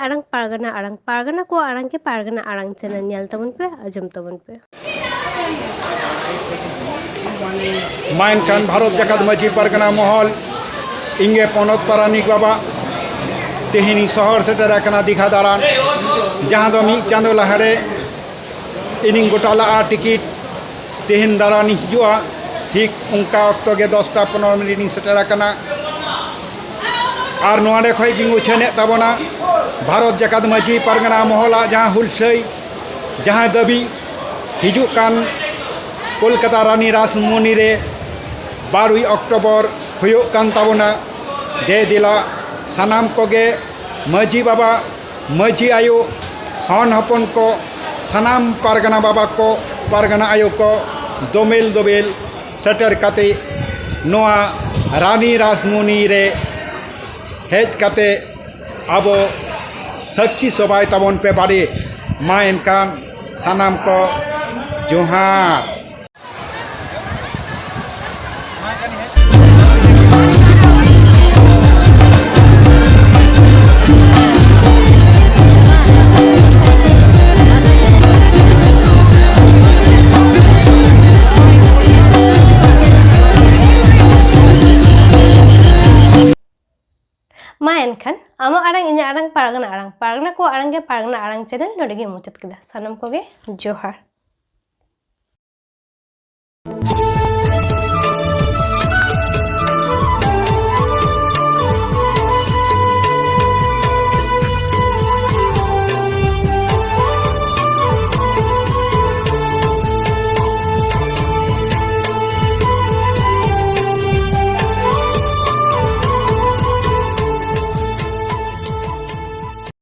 arang pargana ko arang ke pargana arang channel nyel tabon pe ajum tabon pe mainkan Bharat Jakat Maji Pargana Mohol Inge Ponot Paranik Baba Tehini Sohor Setara Kana Dikha Daran Jahan do mi chando lahare ining gotala tiket Tehin darani hijua Hik ungka okto ge 10-15 minit ni setara kana Ar noade khoi gingu chene tabona Bharat Jakat Maji Pargana Mohola jahan hulsai jahan dabi hijuk kan Kolkata Rani Rasmoni re 12 Oktober huyuk kan tabona de dila sanam koge Maji Baba Maji Ayu hon hopon ko sanam Pargana Baba ko Pargana Ayu ko domel seter kate noa Rani Rasmoni re hej kate abo sakchi sobai tabon pe bari main kan sanam ko johar main kan ama arang inya arang pargana ko arang ke pargana arang channel nodege muchat kida sanam ko ge johar.